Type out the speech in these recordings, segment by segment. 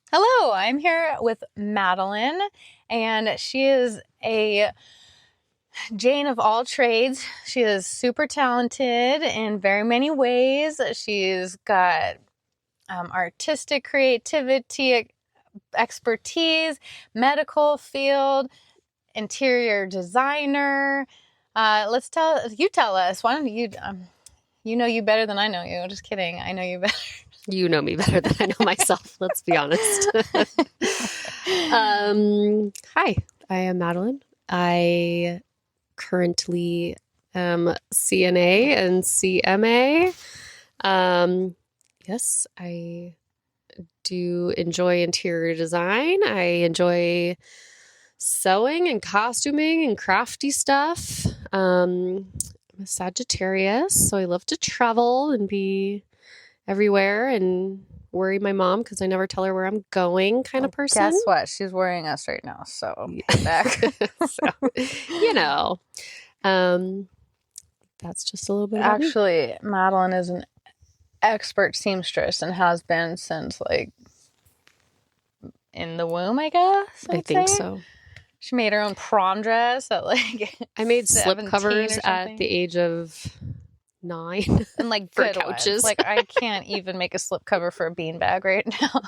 Hello, I'm here with Madeline, and she is a Jane of all trades. She is super talented in very many ways. She's got artistic creativity, expertise, medical field, interior designer. Tell us. Why don't you? You know you better than I know you. Just kidding. I know you better. You know me better than I know myself, let's be honest. Hi, I am Madeline. I currently am CNA and CMA. Yes, I do enjoy interior design. I enjoy sewing and costuming and crafty stuff. I'm a Sagittarius, so I love to travel and be everywhere and worry my mom because I never tell her where I'm going kind of person. Guess what? She's worrying us right now, so hit back. So, that's just a little bit about me. Actually, Madeline is an expert seamstress and has been since like in the womb, I guess. I think so. She made her own prom dress at like I made slip covers at the age of 9 and like for good couches. Ones. Like I can't even make a slip cover for a beanbag right now.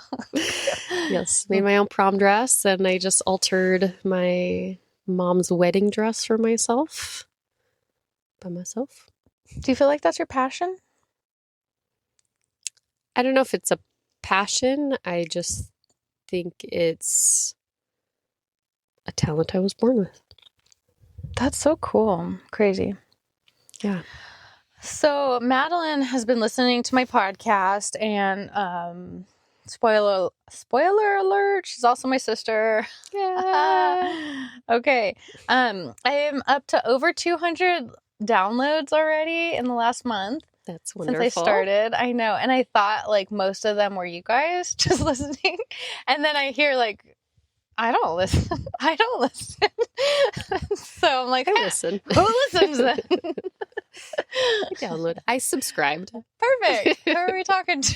Yes, made my own prom dress, and I just altered my mom's wedding dress for myself by myself. Do you feel like that's your passion? I don't know if it's a passion. I just think it's a talent I was born with. That's so cool. Crazy. Yeah. So Madeline has been listening to my podcast, and spoiler alert, she's also my sister. Yeah. Okay. I am up to over 200 downloads already in the last month. That's wonderful. Since I started. I know. And I thought like most of them were you guys just listening. And then I hear like, I don't listen. So I'm like, I listen. Who listens then? I download. I subscribed. Perfect. Who are we talking to?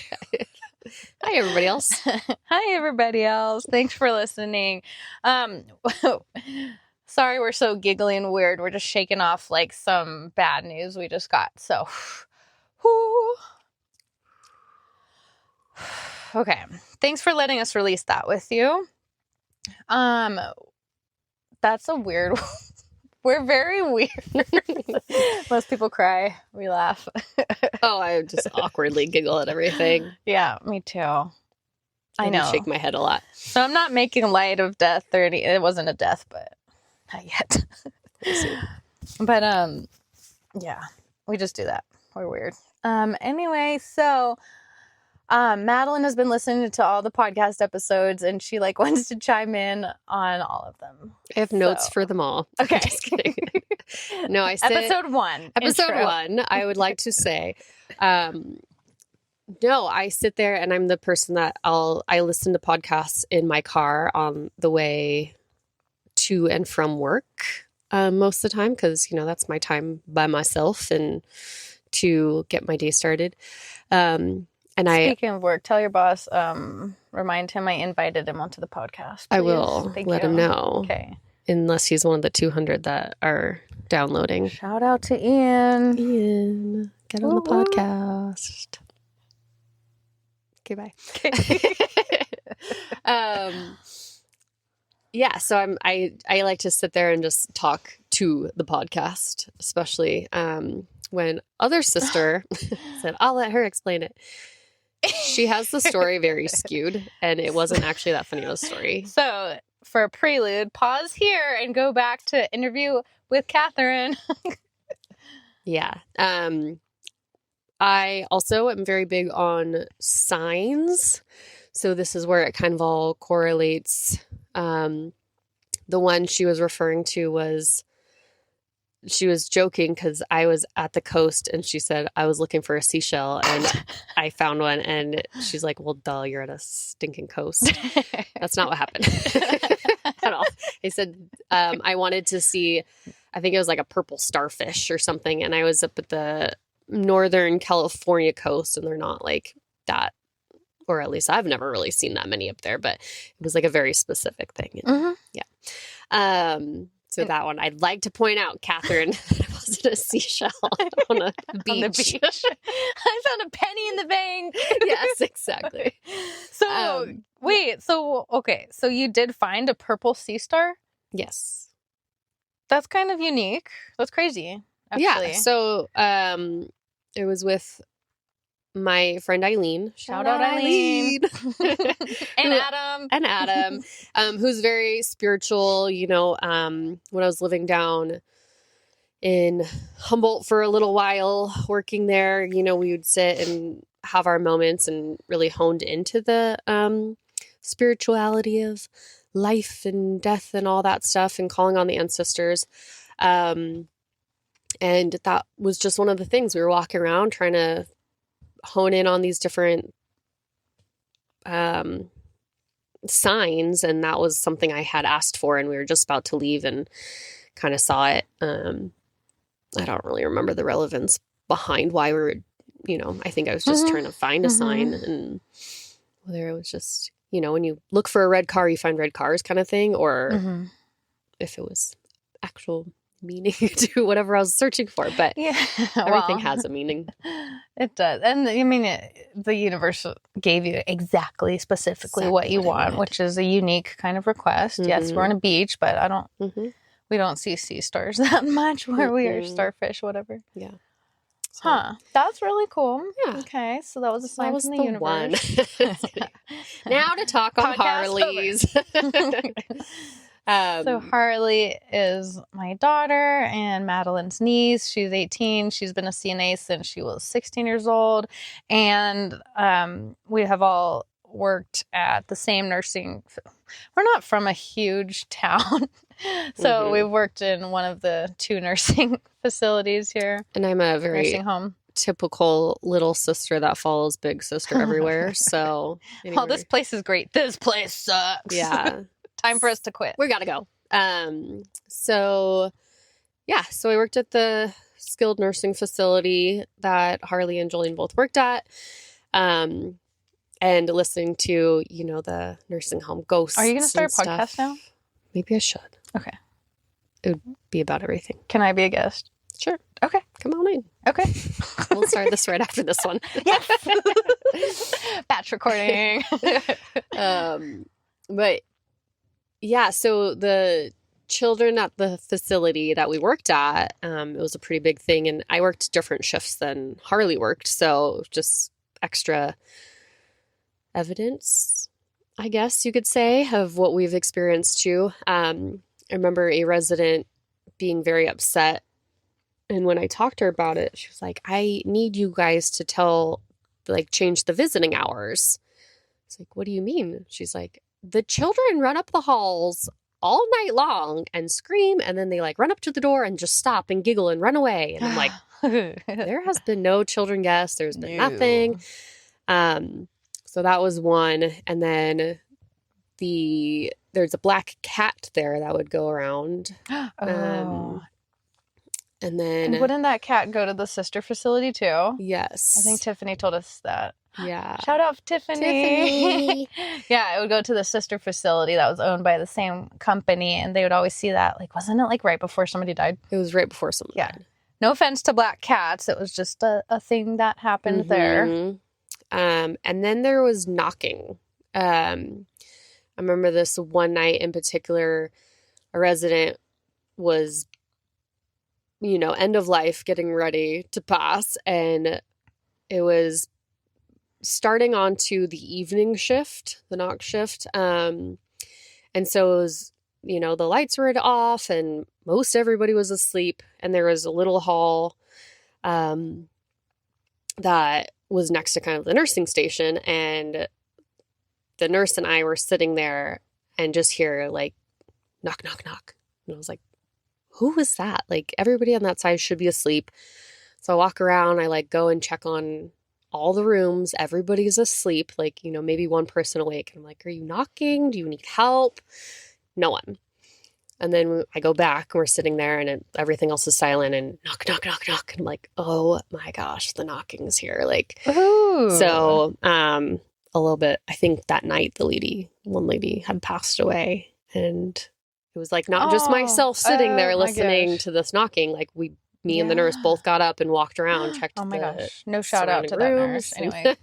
Hi, everybody else. Hi, everybody else. Thanks for listening. Sorry we're so giggly and weird. We're just shaking off like some bad news we just got. So, okay. Thanks for letting us release that with you. That's a weird one. We're very weird. Most people cry. We laugh. Oh, I just awkwardly giggle at everything. Yeah, me too. I know. Shake my head a lot. So I'm not making light of death or any. It wasn't a death, but not yet. We'll see. But yeah, we just do that. We're weird. Anyway, so Madeline has been listening to all the podcast episodes, and she like wants to chime in on all of them. I have notes for them all. Okay, just kidding. No, I said episode 1. Episode 1. I would like to say, no, I sit there and I'm the person that I listen to podcasts in my car on the way to and from work most of the time because that's my time by myself and to get my day started. And Speaking of work, tell your boss, remind him I invited him onto the podcast. Please. I will let him know. Okay. Unless he's one of the 200 that are downloading. Shout out to Ian. Ian, get on the podcast. Okay, bye. Yeah, so I like to sit there and just talk to the podcast, especially when other sister said, I'll let her explain it. She has the story very skewed, and it wasn't actually that funny of a story. So, for a prelude, pause here and go back to interview with Catherine. Yeah. I also am very big on signs. So this is where it kind of all correlates. The one she was referring to was she was joking because I was at the coast and she said I was looking for a seashell and I found one, and she's like, well, duh, you're at a stinking coast. That's not what happened at all. I said I wanted to see, I think it was like a purple starfish or something, and I was up at the Northern California coast, and they're not like that or at least I've never really seen that many up there, but it was like a very specific thing. Yeah. So that one, I'd like to point out, Catherine, it wasn't a seashell on a beach. On the beach. I found a penny in the bank. Yes, exactly. So wait, okay, so you did find a purple sea star? Yes. That's kind of unique. That's crazy, actually. Yeah. So it was with my friend Eileen. Shout out Eileen. And Adam. Who's very spiritual. You know, when I was living down in Humboldt for a little while, working there, you know, we would sit and have our moments and really honed into the spirituality of life and death and all that stuff and calling on the ancestors. And that was just one of the things. We were walking around trying to hone in on these different signs, and that was something I had asked for, and we were just about to leave and kind of saw it. I don't really remember the relevance behind why we were, you know, I think I was just trying to find a sign, and whether it was just, you know, when you look for a red car, you find red cars kind of thing, or if it was actual meaning to whatever I was searching for. But everything has a meaning. It does. And I mean, the universe gave you exactly, specifically what you want, which is a unique kind of request. Yes, we're on a beach, but I don't, we don't see sea stars that much where we are starfish, whatever. Yeah. So, that's really cool. Yeah. Okay, so that was a sign from the universe. Now to talk on Harleys. So Harley is my daughter and Madeline's niece. She's 18. She's been a CNA since she was 16 years old. And we have all worked at the same nursing. We're not from a huge town. So we've worked in one of the 2 nursing facilities here. And I'm a very nursing home. Typical little sister that follows big sister everywhere. So anyway. Oh, this place is great. This place sucks. Yeah. Time for us to quit. We gotta go. So I worked at the skilled nursing facility that Harley and Jolene both worked at. And listening to, you know, the nursing home ghosts. Are you going to start a podcast now? Maybe I should. Okay. It would be about everything. Can I be a guest? Sure. Okay. Come on in. Okay. We'll start this right after this one. Yes. Batch recording. But yeah, so the children at the facility that we worked at, it was a pretty big thing. And I worked different shifts than Harley worked. So just extra evidence, I guess you could say, of what we've experienced too. I remember a resident being very upset. And when I talked to her about it, she was like, I need you guys to change the visiting hours. It's like, what do you mean? She's like, the children run up the halls all night long and scream, and then they like run up to the door and just stop and giggle and run away. And I'm like, there has been no children guests. There's been nothing. So that was one. And then there's a black cat there that would go around. And then... And wouldn't that cat go to the sister facility too? Yes. I think Tiffany told us that. Yeah. Shout out Tiffany. Yeah, it would go to the sister facility that was owned by the same company, and they would always see that. Like, wasn't it like right before somebody died? It was right before somebody died. No offense to black cats. It was just a thing that happened there. And then there was knocking. I remember this one night in particular, a resident was, you know, end of life, getting ready to pass. And it was starting onto the evening shift, the knock shift. And so it was, you know, the lights were off and most everybody was asleep. And there was a little hall that was next to kind of the nursing station. And the nurse and I were sitting there and just hear like, knock, knock, knock. And I was like, who was that? Like, everybody on that side should be asleep. So I walk around, I like go and check on all the rooms. Everybody's asleep. Like, you know, maybe one person awake. And I'm like, are you knocking? Do you need help? No one. And then I go back and we're sitting there and everything else is silent and knock, knock, knock, knock. And I'm like, oh my gosh, the knocking's here. Like, Ooh. So a little bit, I think that night one lady had passed away, and it was like not just myself sitting there listening to this knocking. Like me and the nurse both got up and walked around, checked oh my the gosh. No shout out to that nurse. Anyway.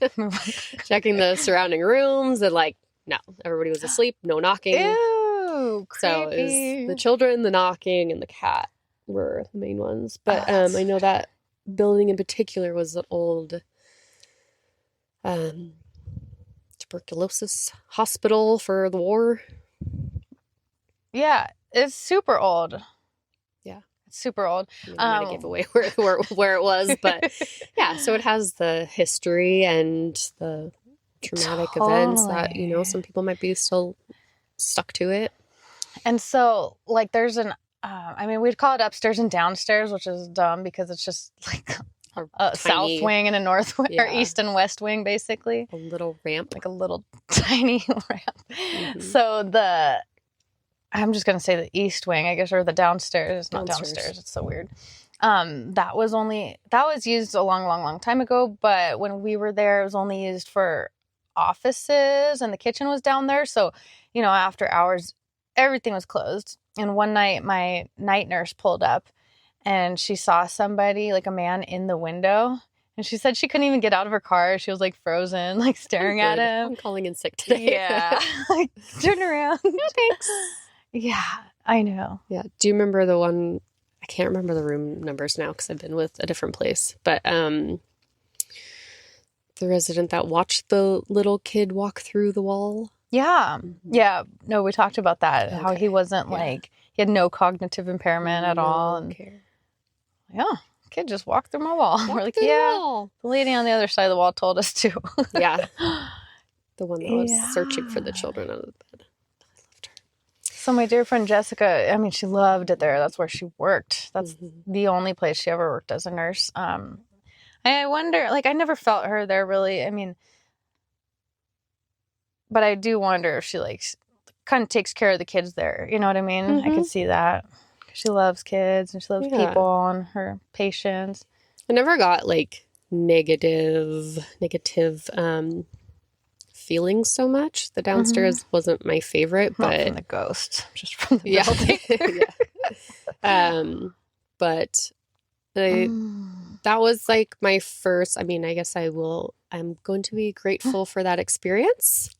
checking the surrounding rooms, and like, no, everybody was asleep, no knocking. Ew, creepy. So it was the children, the knocking, and the cat were the main ones. But I know that building in particular was an old tuberculosis hospital for the war. Yeah, it's super old. Yeah, it's super old. I'm gonna give away where it was, but yeah. So it has the history and the traumatic events that some people might be still stuck to it. And so, like, there's we'd call it upstairs and downstairs, which is dumb because it's just like a south wing and a north wing, or east and west wing, basically. A little ramp. Like a little tiny ramp. Mm-hmm. So I'm just going to say the east wing, I guess, or the downstairs. It's not downstairs. It's so weird. That was used a long, long, long time ago. But when we were there, it was only used for offices, and the kitchen was down there. So, after hours, everything was closed. And one night, my night nurse pulled up, and she saw somebody, like a man, in the window. And she said she couldn't even get out of her car. She was like frozen, like staring at him. I'm calling in sick today. Yeah. Like, turn around. Thanks. Yeah, I know. Yeah. Do you remember the one? I can't remember the room numbers now because I've been with a different place. But the resident that watched the little kid walk through the wall. Yeah. Yeah. No, we talked about that. Okay. How he wasn't like, he had no cognitive impairment at all. And yeah, kid just walked through my wall. We're like, the lady on the other side of the wall told us to. Yeah. The one that was searching for the children under the bed. I loved her. So my dear friend Jessica, she loved it there. That's where she worked. That's the only place she ever worked as a nurse. I wonder, like, I never felt her there really. But I do wonder if she kind of takes care of the kids there. You know what I mean? Mm-hmm. I can see that. She loves kids and she loves people and her patients. I never got like negative feelings so much. The downstairs wasn't my favorite, but not from the ghost, just from the building. But that was like my first. I guess I'm going to be grateful for that experience.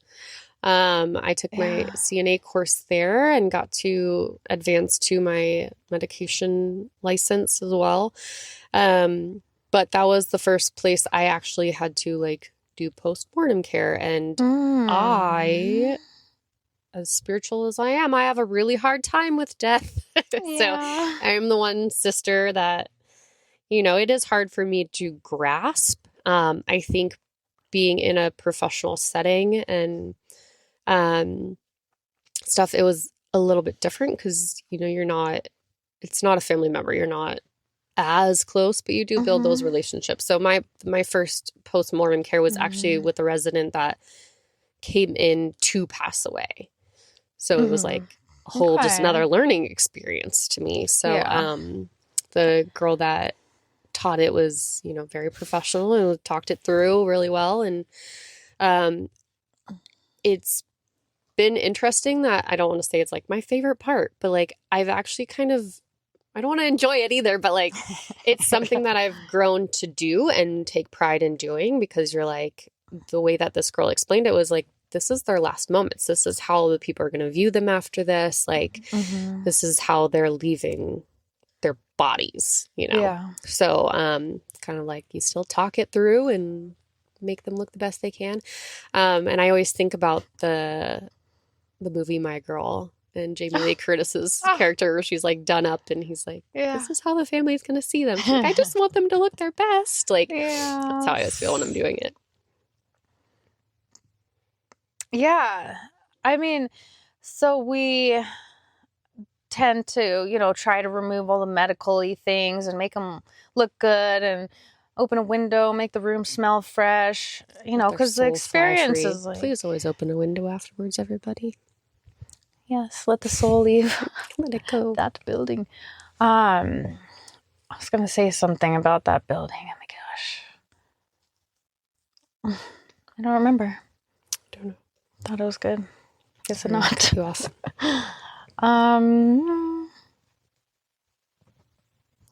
I took my CNA course there and got to advance to my medication license as well. But that was the first place I actually had to like do postmortem care. And I, as spiritual as I am, I have a really hard time with death. So I'm the one sister that, it is hard for me to grasp. I think being in a professional setting and stuff, it was a little bit different because, it's not a family member. You're not as close, but you do build those relationships. So my first postmortem care was actually with a resident that came in to pass away. So it was like a whole, just another learning experience to me. So, the girl that taught it was, very professional and talked it through really well. And, it's been interesting that I don't want to say it's like my favorite part, but like I've actually I don't want to enjoy it either, but like it's something that I've grown to do and take pride in doing because you're like, the way that this girl explained it was like, this is their last moments. This is how the people are going to view them after this. Like, this is how they're leaving their bodies, Yeah. So, kind of like you still talk it through and make them look the best they can. And I always think about the movie My Girl and Jamie Lee Curtis's character where she's like done up and he's like, this is how the family's going to see them. Like, I just want them to look their best. Like, that's how I always feel when I'm doing it. Yeah. So we tend to, try to remove all the medical-y things and make them look good and open a window, make the room smell fresh, because the experience is like... Please always open a window afterwards, everybody. Yes, let the soul leave. Let it go. That building. I was going to say something about that building. Oh my gosh. I don't remember. thought it was good. Guess Sorry, not. cut you off.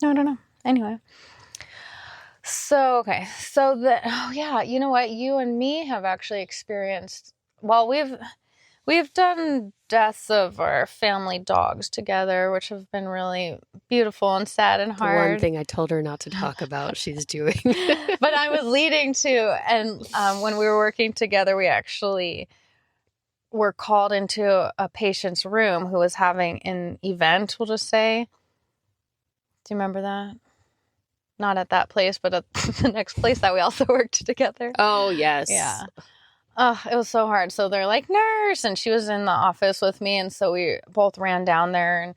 No, I don't know. Anyway. So, okay. So you know what? You and me have actually experienced, well, we've done deaths of our family dogs together, which have been really beautiful and sad and The one hard. thing I told her not to talk about, she's doing. But I was leading to, and when we were working together, we actually were called into a patient's room who was having an event, we'll just say. Do you remember that? Not at that place, but at the next place that we also worked together. Oh, yes. Yeah. Oh, it was so hard. So they're like, nurse, and she was in the office with me, and so we both ran down there, and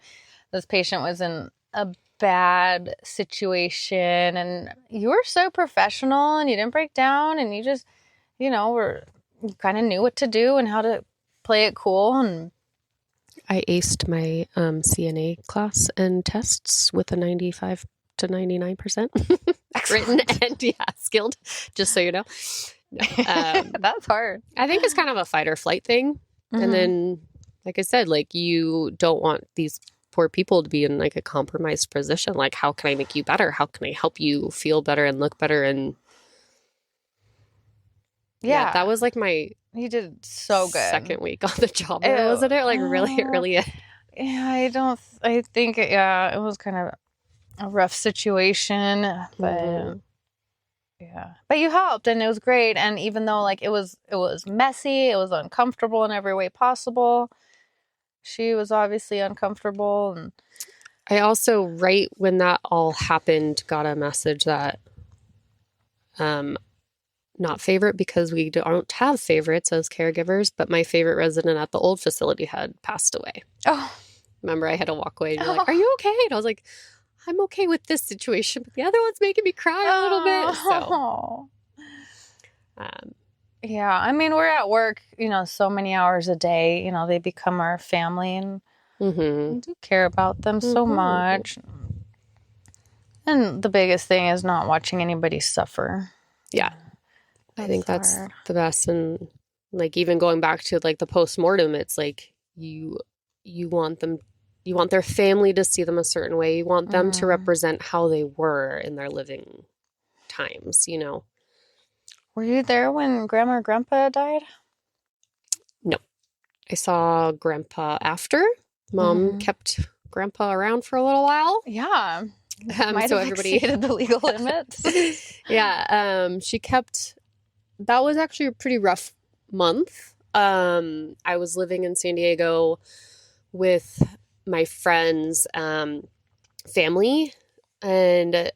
this patient was in a bad situation, and you were so professional, and you didn't break down, and you just, you kind of knew what to do and how to play it cool. And I aced my CNA class and tests with a 95 to 99% written and skilled, just so you know. That's hard. I think it's kind of a fight or flight thing. Mm-hmm. And then, like I said, like, you don't want these poor people to be in like a compromised position. Like, how can I make you better? How can I help you feel better and look better? And yeah, that was like you did so good. Second week on the job, wasn't it? Like, really. Yeah, I think, it was kind of a rough situation, but yeah, but you helped, and it was great. And even though like it was messy, it was uncomfortable in every way possible. She was obviously uncomfortable, and I also, right when that all happened, got a message that not favorite, because we don't have favorites as caregivers, but my favorite resident at the old facility had passed away. Oh, remember, I had to walk away and you're like, are you okay? And I was like, I'm okay with this situation, but the other one's making me cry a little bit. So, yeah, I mean, we're at work, so many hours a day. They become our family, and we do care about them so much. And the biggest thing is not watching anybody suffer. Yeah, I think that's the best. And like, even going back to like the post-mortem, it's like you want them. You want their family to see them a certain way. You want them to represent how they were in their living times, Were you there when Grandma or Grandpa died? No. I saw Grandpa after. Mom kept Grandpa around for a little while. Yeah. Might so have everybody exceeded the legal limits. Yeah. She kept... That was actually a pretty rough month. I was living in San Diego with my friend's family, and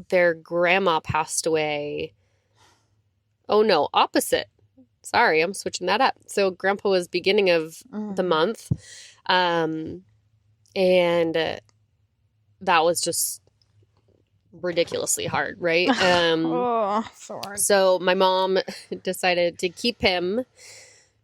their grandma passed away. Oh no, opposite. Sorry, I'm switching that up. So Grandpa was beginning of the month, and that was just ridiculously hard, right? So hard. So my mom decided to keep him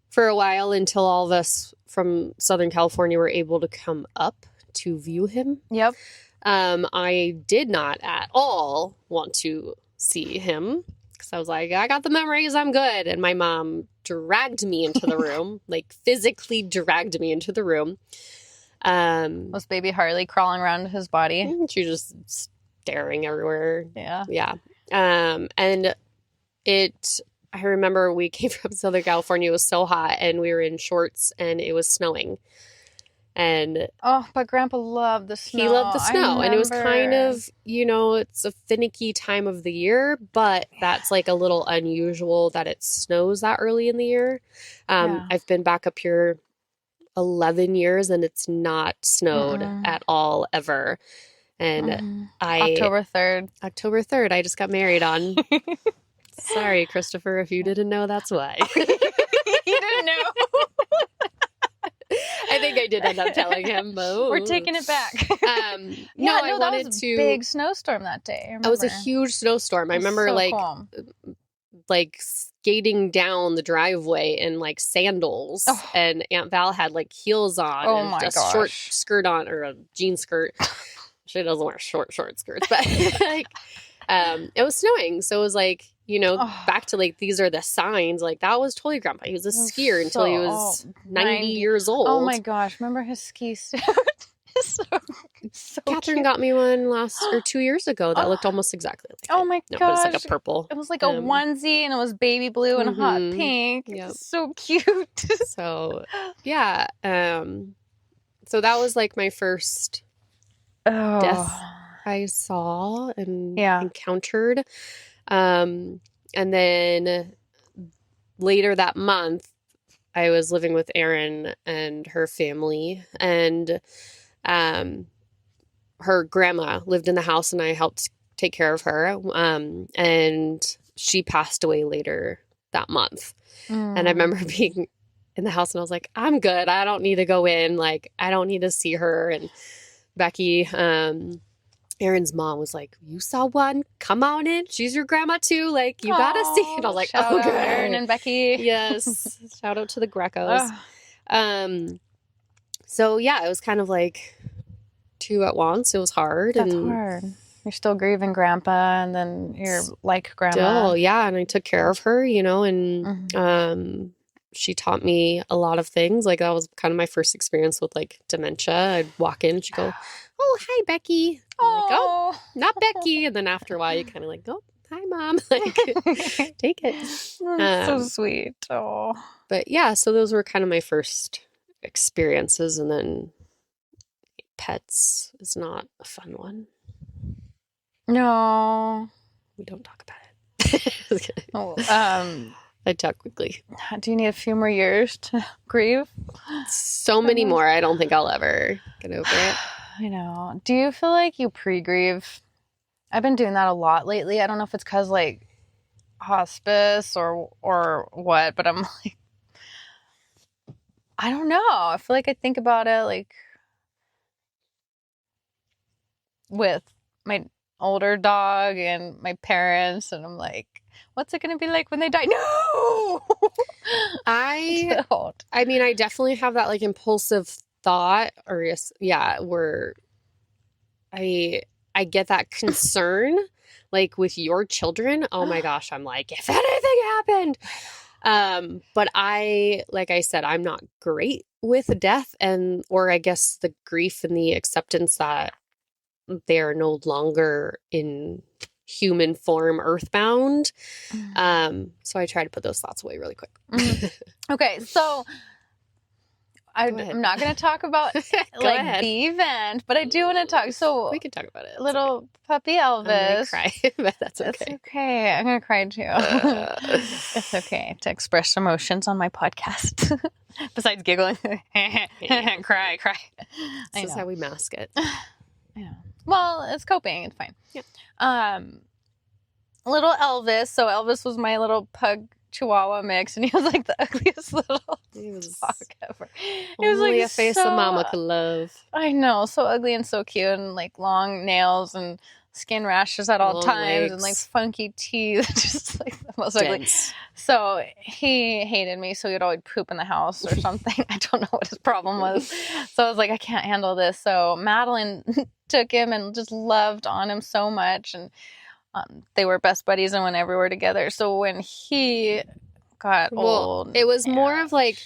for a while until all of us from Southern California were able to come up to view him. Yep. I did not at all want to see him because I was like, I got the memories, I'm good. And my mom dragged me into the room, like physically dragged me into the room. Was baby Harley crawling around his body? She was just staring everywhere. Yeah. Yeah. And I remember we came from Southern California. It was so hot, and we were in shorts, and it was snowing. And but Grandpa loved the snow. He loved the snow, and it was kind of, it's a finicky time of the year, but that's like a little unusual that it snows that early in the year. I've been back up here 11 years, and it's not snowed at all ever. And October 3rd, I just got married on. Sorry, Christopher, if you didn't know, that's why. You didn't know. I think I did end up telling him. We're taking it back. I wanted that was to. A big snowstorm that day. It was a huge snowstorm. I remember so like skating down the driveway in like sandals, and Aunt Val had like heels on and a short skirt on, or a jean skirt. She doesn't wear short skirts, but like, it was snowing. So it was like, back to like, these are the signs. Like, that was totally grandpa. He was a skier until he was 90 years old. Oh my gosh. Remember his ski suit? so Catherine cute. got me one 2 years ago that looked almost exactly like Oh it. my No, gosh. but it's like a purple. It was like a onesie, and it was baby blue and a hot pink. Yep. So cute. So, yeah. So that was like my first death I saw and encountered. And then later that month, I was living with Erin and her family, and her grandma lived in the house, and I helped take care of her. And she passed away later that month. And I remember being in the house, and I was like, I'm good. I don't need to go in. Like, I don't need to see her. And Becky, Erin's mom, was like, you saw one? Come on in. She's your grandma too. Like, you gotta see it. I was like, shout out Erin and Becky. Yes. Shout out to the Grecos. So yeah, it was kind of like two at once. It was hard. That's hard. You're still grieving grandpa, and then you're like grandma. Still, yeah. And I took care of her, and she taught me a lot of things. Like, that was kind of my first experience with like dementia. I'd walk in, she'd go, oh, hi, Becky. I'm like, oh, not Becky. And then after a while, you kind of like, oh, hi, Mom. Like, take it. That's so sweet. Oh. But yeah, so those were kind of my first experiences. And then pets is not a fun one. No. We don't talk about it. I talk quickly. Do you need a few more years to grieve? So many more. I don't think I'll ever get over it. I know. Do you feel like you pre-grieve? I've been doing that a lot lately. I don't know if it's because like hospice or what, but I'm like, I don't know. I feel like I think about it like with my older dog and my parents, and I'm like, what's it going to be like when they die? No! I mean, I definitely have that like impulsive thought, or where I get that concern, like with your children. Oh my gosh, I'm like, if anything happened. But like I said, I'm not great with death, or I guess the grief and the acceptance that they are no longer in human form, earthbound. So I try to put those thoughts away really quick. Okay, so I'm not going to talk about like the event, but I do want to talk. So we can talk about it. Little puppy Elvis. I'm gonna cry, but that's okay. It's okay. I'm going to cry too. It's okay to express emotions on my podcast. Besides giggling, cry. This is how we mask it. I know. Well, it's coping. It's fine. Yeah. Little Elvis. So Elvis was my little pug Chihuahua mix, and he was like the ugliest little dog ever. He was like a face a mama could love. I know, so ugly and so cute, and like long nails and skin rashes at all times, legs. And like funky teeth, just like the most ugly. So he hated me, so he'd always poop in the house or something. I don't know what his problem was. So I was like, I can't handle this. So Madeline took him and just loved on him so much, and they were best buddies and went everywhere together. So when he got old, it was more of like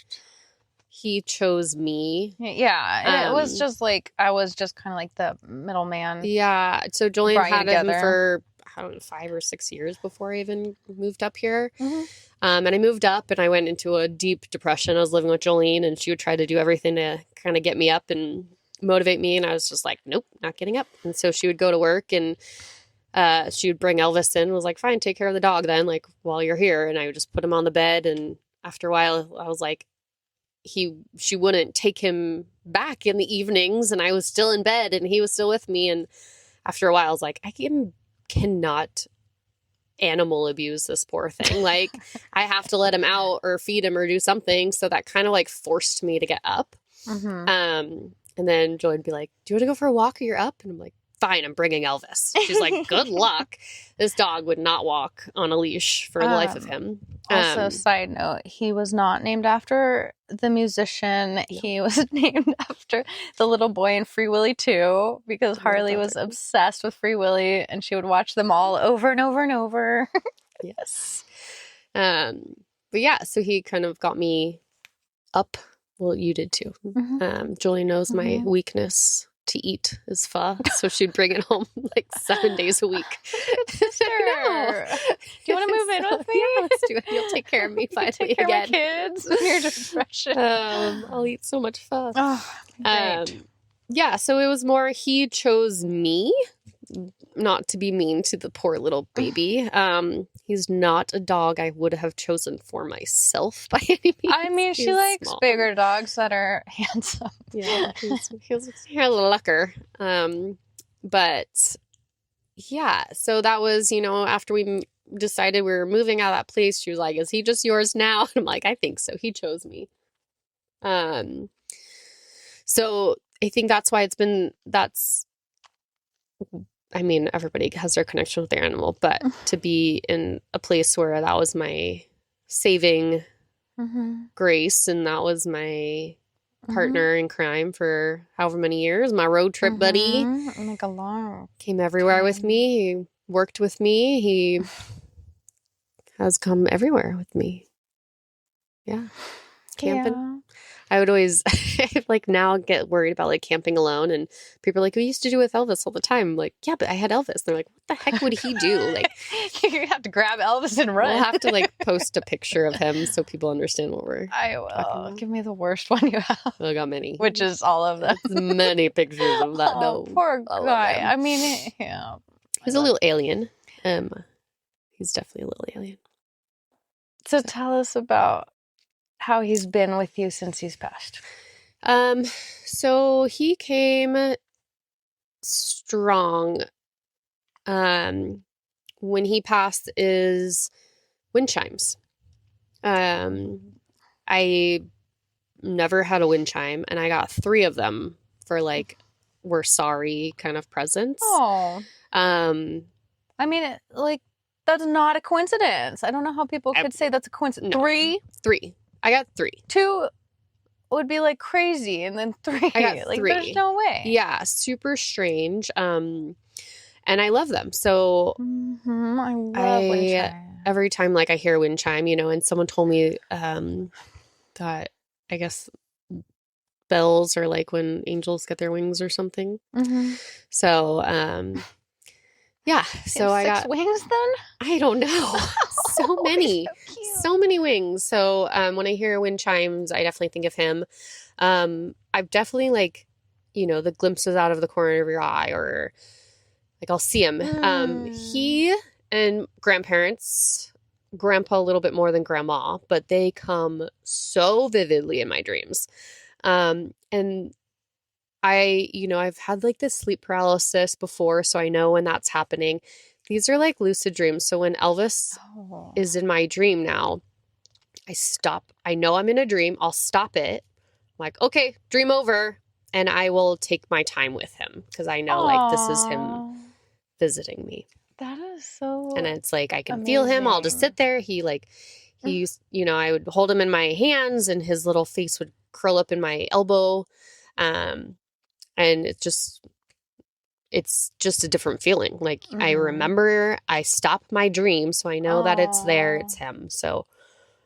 he chose me. Yeah, it was just like I was just kind of like the middleman. Yeah, so Jolene had him for 5 or 6 years before I even moved up here. Mm-hmm. And I moved up and I went into a deep depression. I was living with Jolene, and she would try to do everything to kind of get me up and motivate me, and I was just like, nope, not getting up. And so she would go to work, and she would bring Elvis in and was like, fine, take care of the dog then, like, while you're here. And I would just put him on the bed. And after a while, I was like, she wouldn't take him back in the evenings, and I was still in bed and he was still with me. And after a while, I was like, I cannot animal abuse this poor thing. Like, I have to let him out or feed him or do something. So that kind of like forced me to get up. Mm-hmm. And then Joy would be like, do you want to go for a walk or you're up? And I'm like, fine, I'm bringing Elvis. She's like, good luck. This dog would not walk on a leash for the life of him. Also, side note, he was not named after the musician. No. He was named after the little boy in Free Willy 2, because Harley was obsessed with Free Willy, and she would watch them all over and over and over. Yes. But yeah, so he kind of got me up. Well, you did too. Julie knows my weakness to eat is pho, so she'd bring it home like 7 days a week. Sister, do you want to move in with me? Yeah, let's do it. You'll take care of me finally take care again. of my kids and your depression. I'll eat so much pho. Oh, great. Yeah, so it was more he chose me, not to be mean to the poor little baby. He's not a dog I would have chosen for myself by any means. I mean, she likes small. Bigger dogs that are handsome. Yeah, he's a little lucker. But yeah, so that was, after we decided we were moving out of that place, she was like, is he just yours now? And I'm like, I think so. He chose me. So I think that's why everybody has their connection with their animal, but to be in a place where that was my saving grace and that was my partner in crime for however many years, my road trip buddy, like a long came everywhere time. with me. He worked with me. He has come everywhere with me. Yeah. Camping. Yeah. I would always now get worried about camping alone, and people are like, we used to do with Elvis all the time. I'm like, yeah, but I had Elvis. They're like, what the heck would he do? You have to grab Elvis and run. We'll have to post a picture of him so people understand what we're I will. Give me the worst one you have. I got many. Which is all of them. Many pictures of that. Oh, poor guy. I mean, yeah. He's a little alien. He's definitely a little alien. So tell us about how he's been with you since he's passed. So he came strong. When he passed is wind chimes. I never had a wind chime, and I got 3 of them for we're sorry kind of presents. Oh. I mean, that's not a coincidence. I don't know how people could say that's a coincidence. No. 3? 3. I got 3. 2 would be crazy, and then 3. I got 3. There's no way. Yeah, super strange. And I love them. So I love wind chime. Every time I hear a wind chime, and someone told me that I guess bells are when angels get their wings or something. So yeah, so I got 6 wings then? I don't know. So many. So many wings. So when I hear wind chimes, I definitely think of him. I've definitely the glimpses out of the corner of your eye, or I'll see him. He and grandparents, grandpa a little bit more than grandma, but they come so vividly in my dreams. And I've had this sleep paralysis before, so I know when that's happening. These are lucid dreams. So when Elvis is in my dream now, I stop. I know I'm in a dream. I'll stop it. I'm like, okay, dream over. And I will take my time with him because I know this is him visiting me. That is so And it's I can amazing. feel him. I'll just sit there. He used, I would hold him in my hands and his little face would curl up in my elbow. And it's just a different feeling. I remember I stop my dream, so I know that it's there. It's him. So,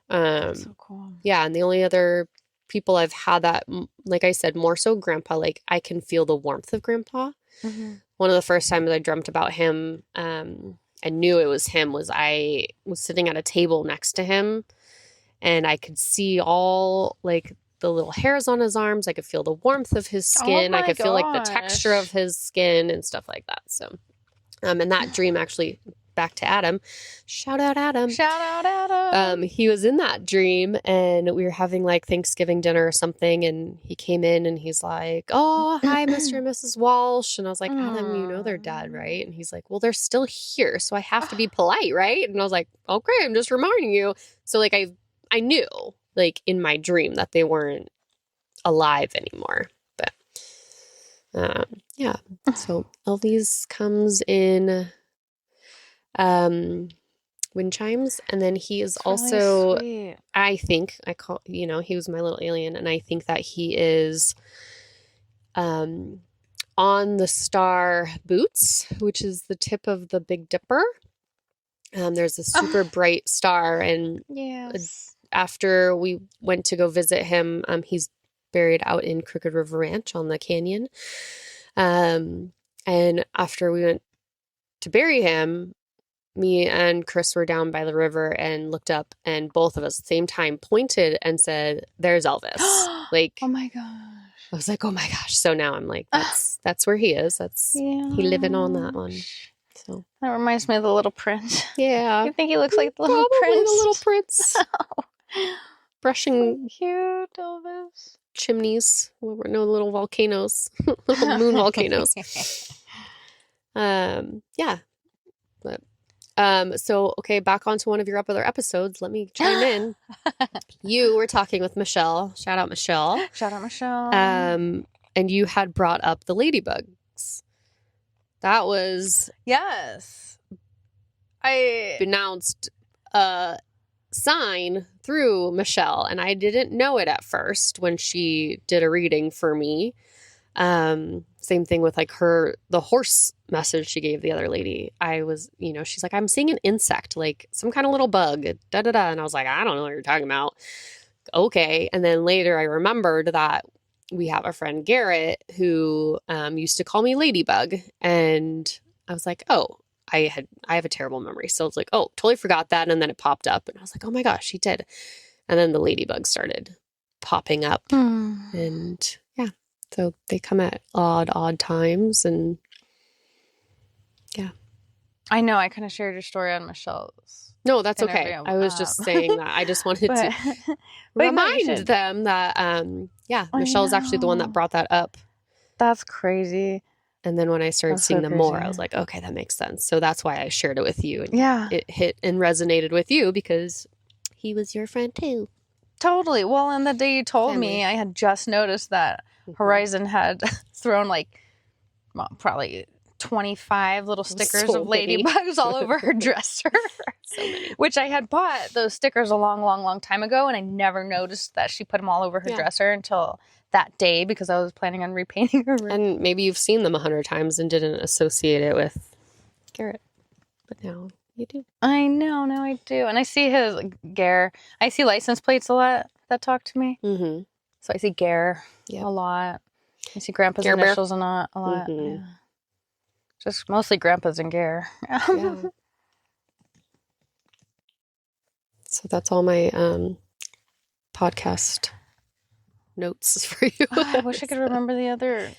that's so cool. Yeah. And the only other people I've had that, like I said, more so grandpa, I can feel the warmth of grandpa. One of the first times I dreamt about him, I knew it was him, was I was sitting at a table next to him and I could see all the little hairs on his arms. I could feel the warmth of his skin. I could feel the texture of his skin and stuff like that. So, and that dream actually, back to Adam, shout out Adam. He was in that dream and we were having Thanksgiving dinner or something. And he came in and he's like, oh, hi, Mr. and Mrs. Walsh. And I was like, Adam, they're dead, right? And he's like, well, they're still here. So I have to be polite, right? And I was like, okay, I'm just reminding you. So I knew in my dream that they weren't alive anymore. But yeah. So Elvis comes in wind chimes, and then he is also sweet. I think he was my little alien, and I think that he is on the star Boots, which is the tip of the Big Dipper. There's a super bright star, and Yes. after we went to go visit him, he's buried out in Crooked River Ranch on the canyon. And after we went to bury him, me and Chris were down by the river and looked up, and both of us at the same time pointed and said, "There's Elvis." Like, oh my gosh. I was like, "Oh my gosh!" So now I'm like, that's where he is. He living on that one. So that reminds me of the Little Prince. Yeah, You think he looks like the Little probably Prince? the Little Prince. Brushing so cute, Elvis. Chimneys. No little volcanoes, little moon volcanoes. Yeah. But, so, okay, back onto one of your other episodes. Let me chime in. You were talking with Michelle. Shout out, Michelle. Shout out, Michelle. And you had brought up the ladybugs. That was... Yes. I announced sign through Michelle, and I didn't know it at first when she did a reading for me. Same thing with like the horse message she gave the other lady. I was, she's like, I'm seeing an insect, like some kind of little bug, da da da. And I was like, I don't know what you're talking about. Okay. And then later I remembered that we have a friend, Garrett, who used to call me Ladybug. And I was like, oh, I have a terrible memory. So it's like, oh, totally forgot that. And then it popped up and I was like, oh my gosh, she did. And then the ladybugs started popping up. And yeah, so they come at odd times. And yeah. I know I kind of shared your story on Michelle's. No, that's okay. I was just saying that. I just wanted to remind them that, Michelle is actually the one that brought that up. That's crazy. And then when I started seeing them more, I was like, okay, that makes sense. So that's why I shared it with you. And it hit and resonated with you because he was your friend too. Totally. Well, and the day you told me, I had just noticed that Horizon had thrown probably 25 little stickers of ladybugs all over her dresser. So many. Which I had bought those stickers a long time ago, and I never noticed that she put them all over her dresser until that day because I was planning on repainting her room. And maybe you've seen them 100 times and didn't associate it with Garrett. But now you do. I know, now I do. And I see I see license plates a lot that talk to me. Mm-hmm. So I see Gare a lot. I see Grandpa's initials a lot. Mm-hmm. Yeah. Just mostly Grandpa's and Gare. Yeah. So that's all my podcast notes for you. I wish I could remember the other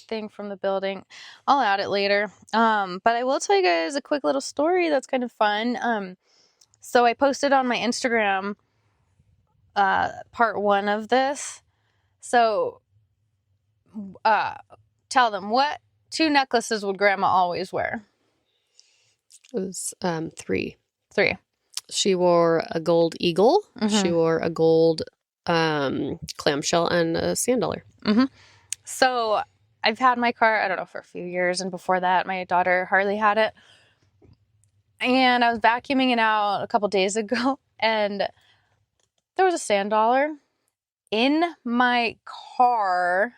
thing from the building. I'll add it later. But I will tell you guys a quick little story that's kind of fun. So I posted on my Instagram part 1 of this. So tell them, what 2 necklaces would Grandma always wear? It was 3. 3. She wore a gold eagle. Mm-hmm. She wore a gold clamshell and a sand dollar. Mm-hmm. So I've had my car, I don't know, for a few years. And before that, my daughter Harley had it. And I was vacuuming it out a couple days ago. And there was a sand dollar in my car,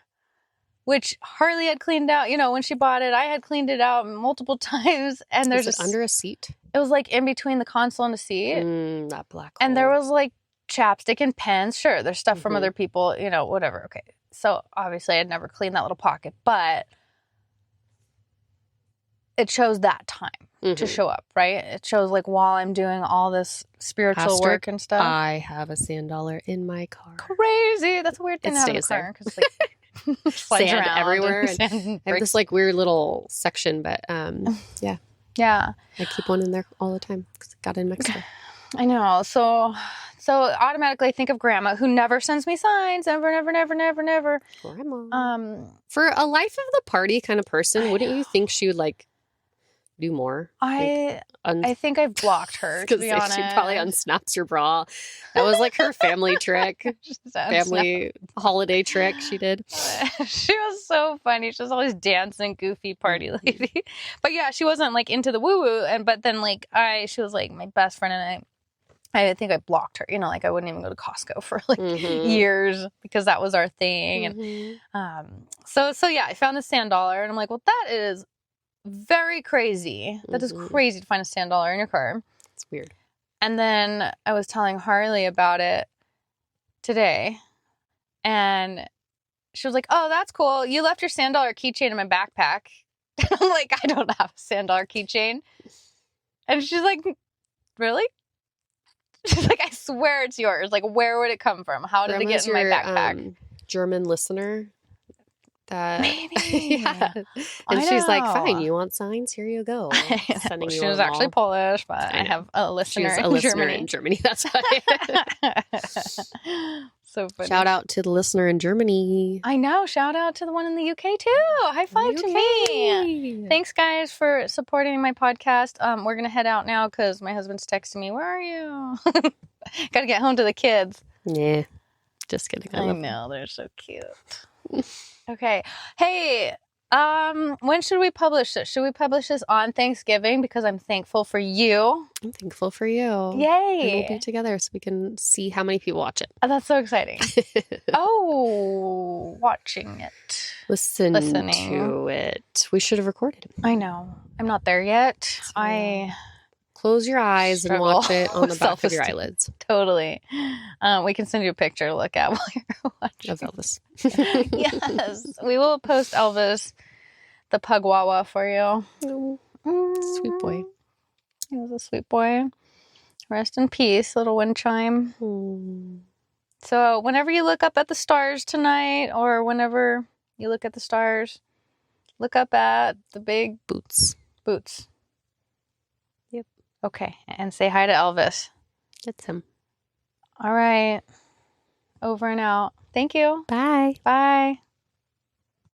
which Harley had cleaned out. When she bought it, I had cleaned it out multiple times. And there's it under a seat? It was like in between the console and the seat. That black hole. And there was like chapstick and pens. Sure, there's stuff from other people, whatever. Okay. So obviously I'd never cleaned that little pocket, but it chose that time to show up, right? It shows like while I'm doing all this spiritual work and stuff. I have a sand dollar in my car. Crazy. That's a weird thing to have in a car. Because like sand everywhere. And I have this like weird little section, but yeah. Yeah. I keep one in there all the time because it got in Mexico. I know. So automatically I think of Grandma, who never sends me signs. Never. Grandma. For a life of the party kind of person, wouldn't you think she would like do more? I think I've blocked her, to be honest. She probably unsnaps your bra. That was like her family trick. Family holiday trick she did. She was so funny. She was always dancing, goofy party lady. But yeah, she wasn't like into the woo-woo. But then like she was like my best friend, and I think I blocked her. Like I wouldn't even go to Costco for like years because that was our thing. And so yeah, I found the sand dollar, and I'm like, well, that is very crazy. That is crazy to find a sand dollar in your car. It's weird. And then I was telling Harley about it today, and she was like, "Oh, that's cool. You left your sand dollar keychain in my backpack." And I'm like, "I don't have a sand dollar keychain." And she's like, "Really?" She's like, "I swear it's yours. Like, where would it come from? How did it get in my backpack?" German listener. That Maybe. Yeah. And she's like, "Fine, you want signs? Here you go." Sending you She was actually Polish, but I have a listener in Germany. That's why. So funny. Shout out to the listener in Germany. I know. Shout out to the one in the UK too. High five to me. Thanks, guys, for supporting my podcast. We're gonna head out now because my husband's texting me. Where are you? Gotta get home to the kids. Yeah. Just kidding. I know, they're so cute. Okay. Hey, when should we publish this? Should we publish this on Thanksgiving? Because I'm thankful for you. I'm thankful for you. Yay. And we'll be together so we can see how many people watch it. Oh, that's so exciting. Oh, watching it. Listening to it. We should have recorded it. I know. I'm not there yet. Close your eyes and watch it on the back of your eyelids. Totally. We can send you a picture to look at while you're watching. Of Elvis. Yes. We will post Elvis, the pug wawa, for you. Sweet boy. He was a sweet boy. Rest in peace, little wind chime. So whenever you look up at the stars tonight, or whenever you look at the stars, look up at the big boots. Yep. Okay. And say hi to Elvis. That's him. All right. Over and out. Thank you. Bye. Bye.